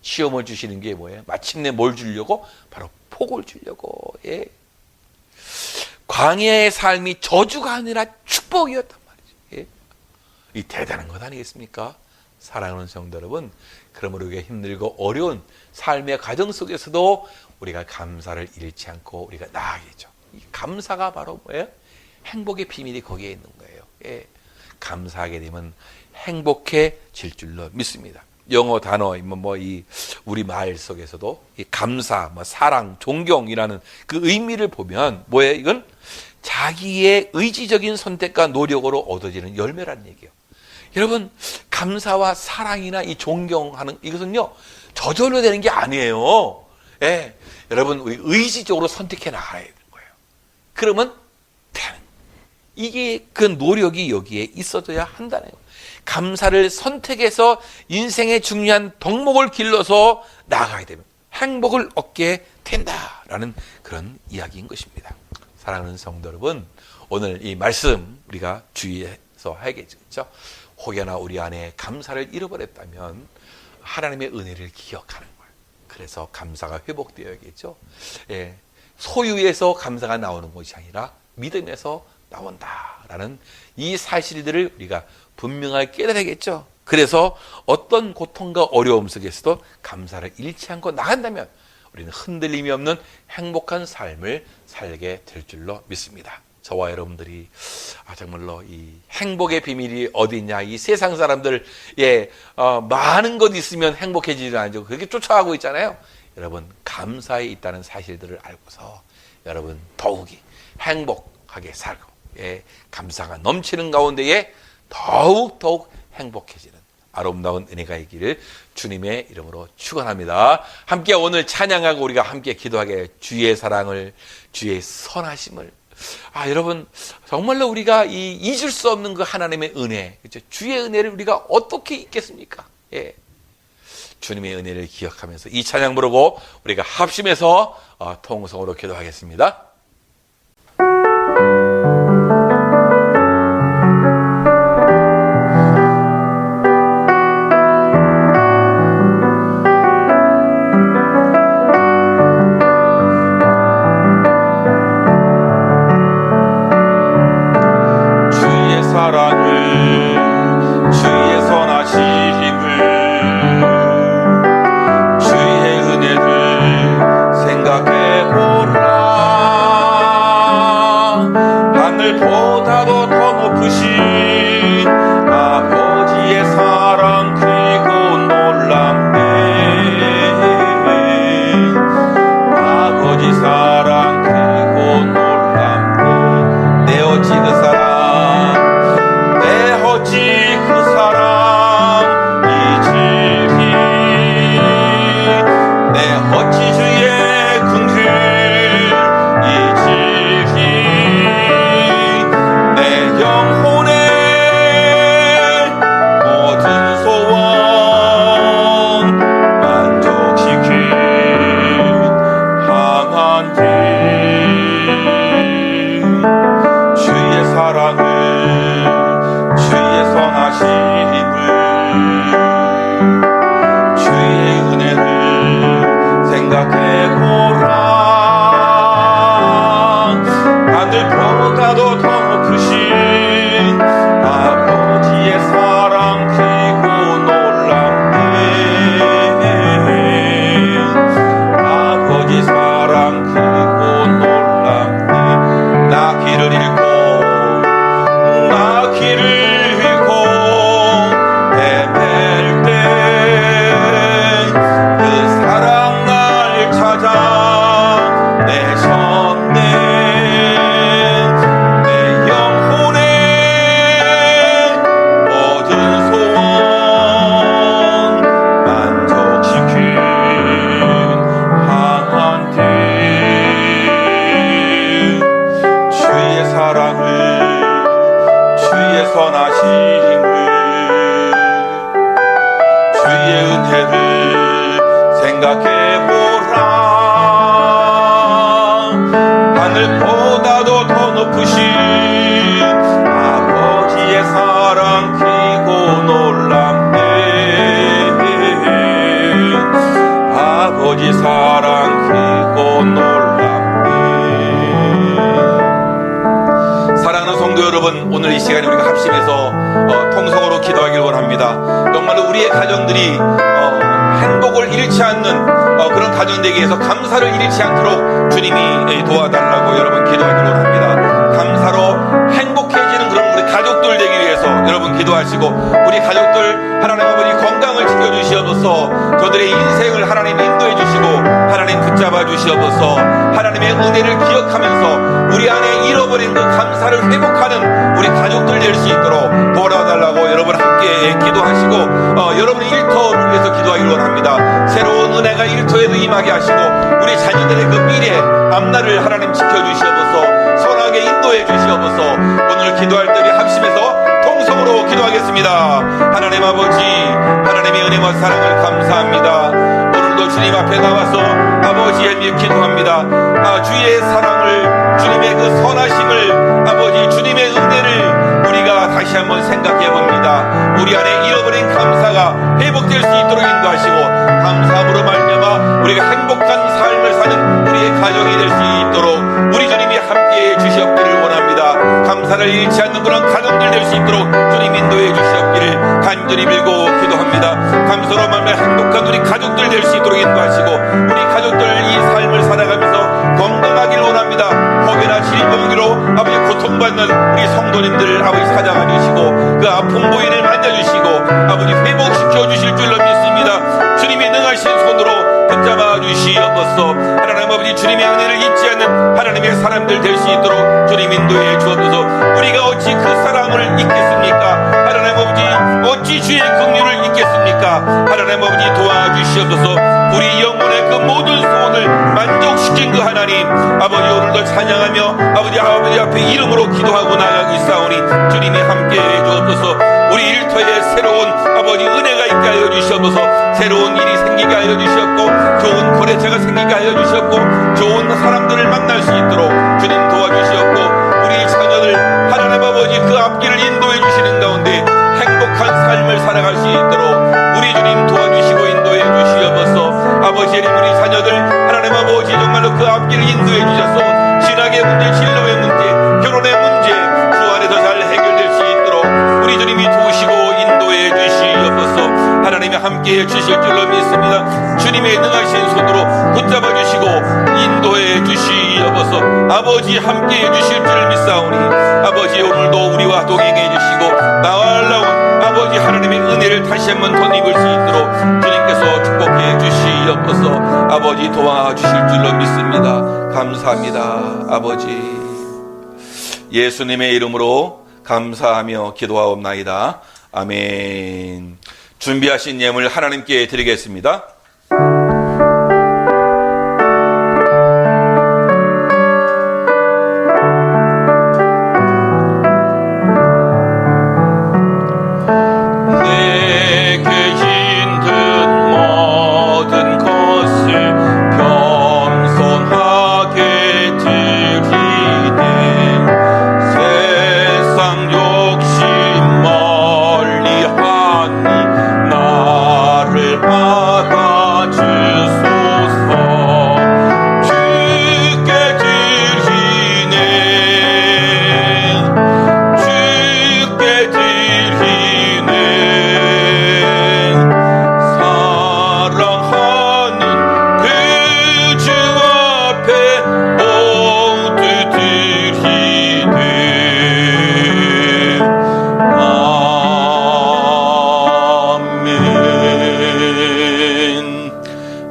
시험을 주시는 게 뭐예요? 마침내 뭘 주려고? 바로 복을 주려고. 예. 광야의 삶이 저주가 아니라 축복이었단 말이죠. 예. 이 대단한 것 아니겠습니까? 사랑하는 성도 여러분, 그러므로 우리가 힘들고 어려운 삶의 과정 속에서도 우리가 감사를 잃지 않고 우리가 나아가겠죠. 이 감사가 바로 뭐예요? 행복의 비밀이 거기에 있는 거예요. 예. 감사하게 되면 행복해질 줄로 믿습니다. 영어 단어, 이 우리 말 속에서도 이 감사, 사랑, 존경이라는 그 의미를 보면 뭐예요? 이건 자기의 의지적인 선택과 노력으로 얻어지는 열매라는 얘기예요. 여러분, 감사와 사랑이나 이 존경하는 이것은요 저절로 되는 게 아니에요. 예. 여러분, 우리 의지적으로 선택해 나가야 되는 거예요. 그러면 되는. 이게 그 노력이 여기에 있어져야 한다는 거예요. 감사를 선택해서 인생의 중요한 덕목을 길러서 나아가야 되면 행복을 얻게 된다라는 그런 이야기인 것입니다. 사랑하는 성도 여러분, 오늘 이 말씀 우리가 주의해서 해야겠죠. 혹여나 우리 안에 감사를 잃어버렸다면 하나님의 은혜를 기억하는 거예요. 그래서 감사가 회복되어야겠죠. 예, 소유에서 감사가 나오는 것이 아니라 믿음에서 나온다라는 이 사실들을 우리가 분명하게 깨달아야겠죠. 그래서 어떤 고통과 어려움 속에서도 감사를 잃지 않고 나간다면 우리는 흔들림이 없는 행복한 삶을 살게 될 줄로 믿습니다. 저와 여러분들이 정말로 이 행복의 비밀이 어디 있냐, 이 세상 사람들 많은 것 있으면 행복해지지 않죠. 그렇게 쫓아가고 있잖아요. 여러분, 감사에 있다는 사실들을 알고서 여러분 더욱이 행복하게 살고 감사가 넘치는 가운데에 더욱 행복해지는 아름다운 은혜가 있기를 주님의 이름으로 축원합니다. 함께 오늘 찬양하고 우리가 함께 기도하게 주의 사랑을, 주의 선하심을, 여러분 정말로 우리가 잊을 수 없는 그 하나님의 은혜, 그렇죠? 주의 은혜를 우리가 어떻게 잊겠습니까? 예. 주님의 은혜를 기억하면서 이 찬양 부르고 우리가 합심해서 통성으로 기도하겠습니다. 하늘보다도 더 높으신 아버지의 사랑 크고 놀랍네. 아버지 사랑 크고 놀랍네. 내 어찌 그 사랑, 내 어찌 그 사랑 잊으리. 내 어찌 주의 긍휼 잊으리. 영혼의 모든 소원 만족시킨 하나님, 주의 사랑을, 주의 선하심을, 주의 은혜를 생각해보라. 하늘보다도 더 높으신 아버지의 사랑 크고 놀랍네. 아버지 사랑 크고 놀랍네. 나 길을 잃고 헤맬 때 그 사랑 날 찾아 아버지 사랑 크고 놀랍네. 사랑하는 성도 여러분, 오늘 이 시간에 우리가 합심해서 통성으로 기도하길 원합니다. 정말로 우리의 가정들이 행복을 잃지 않는 그런 가정 되기 위해서 감사를 잃지 않도록 주님이 도와달라고 여러분 기도하길 원합니다. 감사로 행복해지는 그런 우리 가족들 되기 위해서 여러분 기도하시고, 우리 가족들 하나님 아버지 건강을 지켜주시옵소서. 저들의 인생을 하나님 인도해 주시고 하나님 붙잡아 주시옵소서. 하나님의 은혜를 기억하면서 우리 안에 잃어버린 그 감사를 회복하는 우리 가족들 될 수 있도록 도와달라고 여러분 함께 기도하시고, 여러분의 일터를 위해서 기도하기를 원합니다. 새로운 은혜가 일터에도 임하게 하시고, 우리 자녀들의 그 미래 앞날을 하나님 지켜주시옵소서. 선하게 인도해 주시옵소서. 오늘 기도할 때 우리 합심해서 통성으로 기도하겠습니다. 하나님 아버지, 하나님의 은혜와 사랑을 감사합니다. 오늘도 주님 앞에 나와서 아버지의 미 기도합니다. 주의 사랑을, 주님의 그 선하심을, 아버지 주님의 은혜를 우리가 다시 한번 생각해 봅니다. 우리 안에 잃어버린 감사가 회복될 수 있도록 인도하시고, 감사함으로 말미암아 우리가 행복한 삶을 사는 우리의 가정이 될 수 있도록 우리 주님이 함께해 주시옵기를 원합니다. 감사를 잃지 않는 그런 가정들 될 수 있도록 주님 인도해 주시옵기를 간절히 빌고 기도합니다. 감사로 말미암아 행복한 우리 가족들 될 수 있도록 인도하시고, 우리 가족들 이 삶을 살아가면서 건강하기를 원합니다. 혹여나 질병으로 아버지 고통받는 우리 성도님들 아버지 찾아가 주시고, 그 아픈 부위를 만져주시고 아버지 회복시켜 주실 줄로 믿습니다. 주님이 능하신 손으로 붙잡아 주시옵소서. 하나님 아버지 주님의 은혜를 잊지 않는 하나님의 사람들 될 수 있도록 주님 인도해 주옵소서. 우리가 어찌 그 사랑을 잊겠습니까? 하나님 아버지 어찌 주의 긍휼을 잊겠습니까? 하나님 아버지 도와주시옵소서. 우리 영혼의 그 모든 소원을 만족시킨 그 하나님 아버지, 오늘도 찬양하며 아버지 앞에 이름으로 기도하고 나가기 싸우니 주님이 함께해 주옵소서. 우리 일터에 새로운 아버지 은혜가 있게 하여 주시옵소서. 새로운 일이 생기게 하여 주시옵고, 좋은 거래처가 생기게 하여 주시옵고, 좋은 사람들을 만날 수 있도록 주님 도와주시옵고, 우리 자녀들 하나님 아버지 그 앞길을 인도해 주시는 가운데 행복한 삶을 살아갈 수 있도록 우리 주님 도와주시고 인도해 주시옵소서. 아버지 우리 자녀들 하나님 아버지 정말로 그 앞길을 인도해 주셔서 신학의 문제, 진로의 문제, 결혼의 문제 주 안에서 잘 해결될 수 있도록 우리 주님이 도우시고 인도해 주시옵소서. 하나님이 함께해 주실 줄로 믿습니다. 주님의 능하신 손으로 붙잡아 주시고 인도해 주시옵소서. 아버지 함께해 주실 줄 믿사오니 아버지 오늘도 우리와 동행해 주시고 나와 올라온 아버지 하나님의 은혜를 다시 한번 덧입을 수 있도록 주님께서 축복해 주시옵소서. 아버지 도와주실 줄로 믿습니다. 감사합니다. 아버지 예수님의 이름으로 감사하며 기도하옵나이다. 아멘. 준비하신 예물 하나님께 드리겠습니다.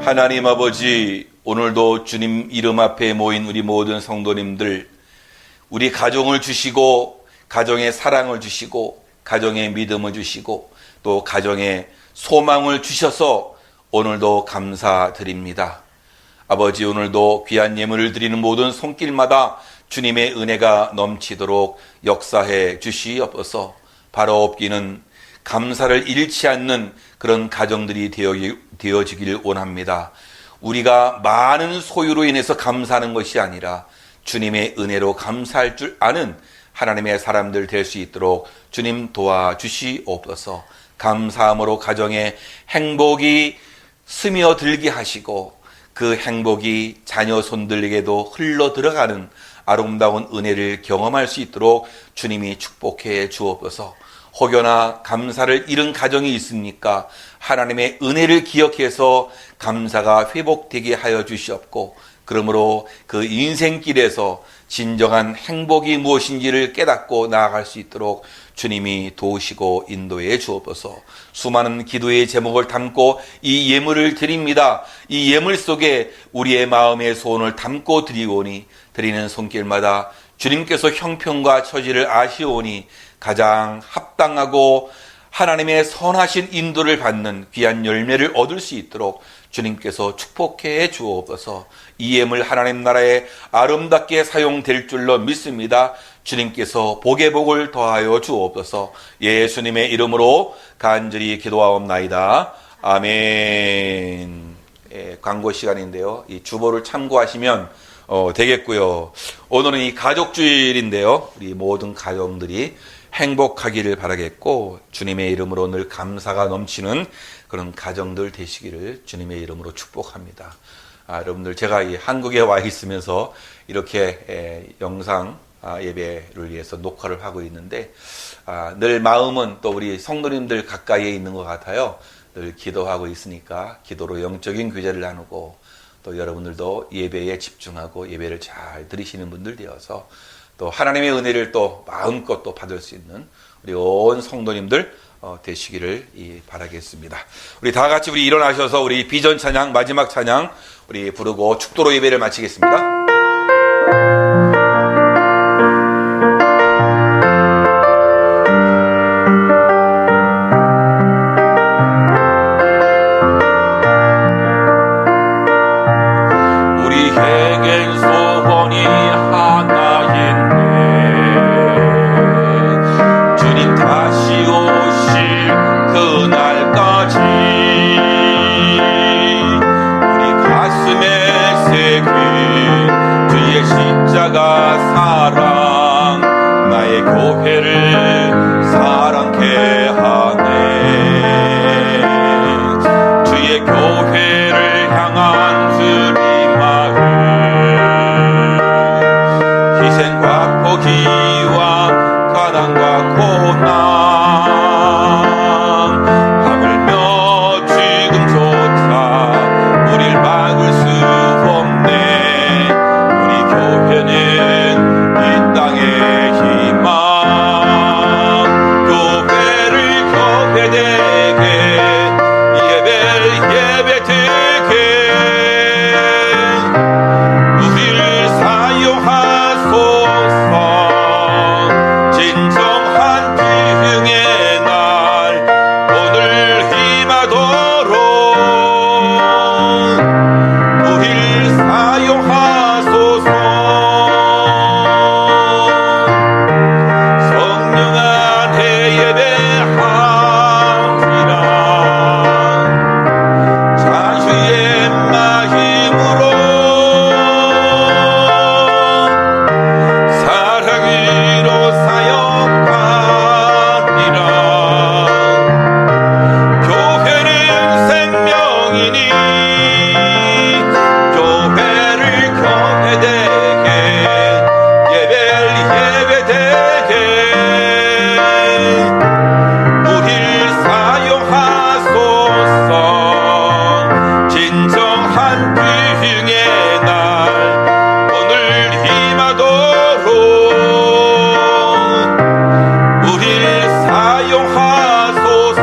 하나님 아버지, 오늘도 주님 이름 앞에 모인 우리 모든 성도님들, 우리 가정을 주시고 가정의 사랑을 주시고 가정의 믿음을 주시고 또 가정의 소망을 주셔서 오늘도 감사드립니다. 아버지, 오늘도 귀한 예물을 드리는 모든 손길마다 주님의 은혜가 넘치도록 역사해 주시옵소서. 바로 없기는 감사를 잃지 않는 그런 가정들이 되어지길 원합니다. 우리가 많은 소유로 인해서 감사하는 것이 아니라 주님의 은혜로 감사할 줄 아는 하나님의 사람들 될 수 있도록 주님 도와주시옵소서. 감사함으로 가정에 행복이 스며들게 하시고 그 행복이 자녀 손들에게도 흘러 들어가는 아름다운 은혜를 경험할 수 있도록 주님이 축복해 주옵소서. 혹여나 감사를 잃은 가정이 있습니까? 하나님의 은혜를 기억해서 감사가 회복되게 하여 주시옵고, 그러므로 그 인생길에서 진정한 행복이 무엇인지를 깨닫고 나아갈 수 있도록 주님이 도우시고 인도해 주옵소서. 수많은 기도의 제목을 담고 이 예물을 드립니다. 이 예물 속에 우리의 마음의 소원을 담고 드리오니, 드리는 손길마다 주님께서 형편과 처지를 아시오니 가장 합당하고 하나님의 선하신 인도를 받는 귀한 열매를 얻을 수 있도록 주님께서 축복해 주옵소서. 이 예물 하나님 나라에 아름답게 사용될 줄로 믿습니다. 주님께서 복의 복을 더하여 주옵소서. 예수님의 이름으로 간절히 기도하옵나이다. 아멘. 광고 시간인데요. 이 주보를 참고하시면 되겠고요. 오늘은 이 가족주일인데요. 우리 모든 가정들이 행복하기를 바라겠고, 주님의 이름으로 늘 감사가 넘치는 그런 가정들 되시기를 주님의 이름으로 축복합니다. 여러분들, 제가 이 한국에 와 있으면서 이렇게 영상 예배를 위해서 녹화를 하고 있는데, 늘 마음은 또 우리 성도님들 가까이에 있는 것 같아요. 늘 기도하고 있으니까 기도로 영적인 교제를 나누고, 또 여러분들도 예배에 집중하고 예배를 잘 들으시는 분들 되어서 또 하나님의 은혜를 또 마음껏 또 받을 수 있는 우리 온 성도님들 되시기를 바라겠습니다. 우리 다 같이 우리 일어나셔서 우리 비전 찬양, 마지막 찬양 우리 부르고 축도로 예배를 마치겠습니다. 우리에겐 소원이 하나인데 주님 다시 오실 그날까지 우리 가슴에 새긴 주의 십자가 사랑 나의 교회를 사랑케 하네. 주의 교회를 향한 주님 마음, 희생과 포기와 가난과 고난, 하물며 지금조차 우릴 막을 수 없네. 우리 교회는 이 땅의 희망, 교회를 교회되게 예배되게 우리를 사용하소서. 진정한 기흥의 날 오늘 임하도록 우리를 사용하소서. 성령 안에 예배하리라. 자주의 마음으로 사랑으로 사역하리라. 교회는 생명이니 교회를 교회되게 예배되게 우릴 사용하소서. 진정한 기흥의 날 오늘 임하도록 우릴 사용하소서.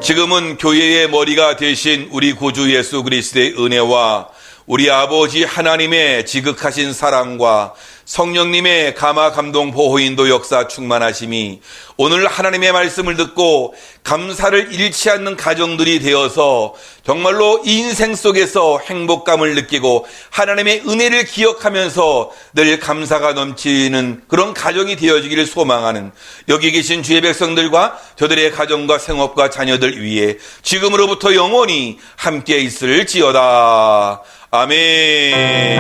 지금은 교회의 머리가 되신 우리 구주 예수 그리스도의 은혜와 우리 아버지 하나님의 지극하신 사랑과 성령님의 감화 감동 보호 인도 역사 충만하심이 오늘 하나님의 말씀을 듣고 감사를 잃지 않는 가정들이 되어서 정말로 인생 속에서 행복감을 느끼고 하나님의 은혜를 기억하면서 늘 감사가 넘치는 그런 가정이 되어지기를 소망하는 여기 계신 주의 백성들과 저들의 가정과 생업과 자녀들 위해 지금으로부터 영원히 함께 있을지어다. 아멘.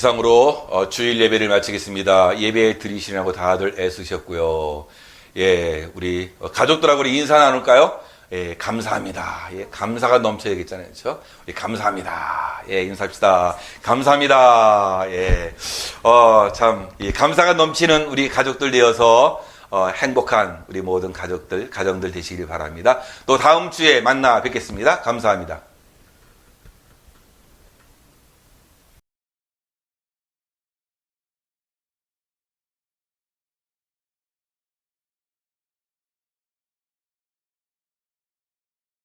이상으로 주일 예배를 마치겠습니다. 예배 드리시느라고 다들 애쓰셨고요. 예, 우리 가족들하고 우리 인사 나눌까요? 예, 감사합니다. 예, 감사가 넘쳐야겠잖아요. 그렇죠? 우리 감사합니다. 예, 인사합시다. 감사합니다. 예. 참, 이 감사가 넘치는 우리 가족들 되어서 행복한 우리 모든 가정들 되시길 바랍니다. 또 다음 주에 만나 뵙겠습니다. 감사합니다.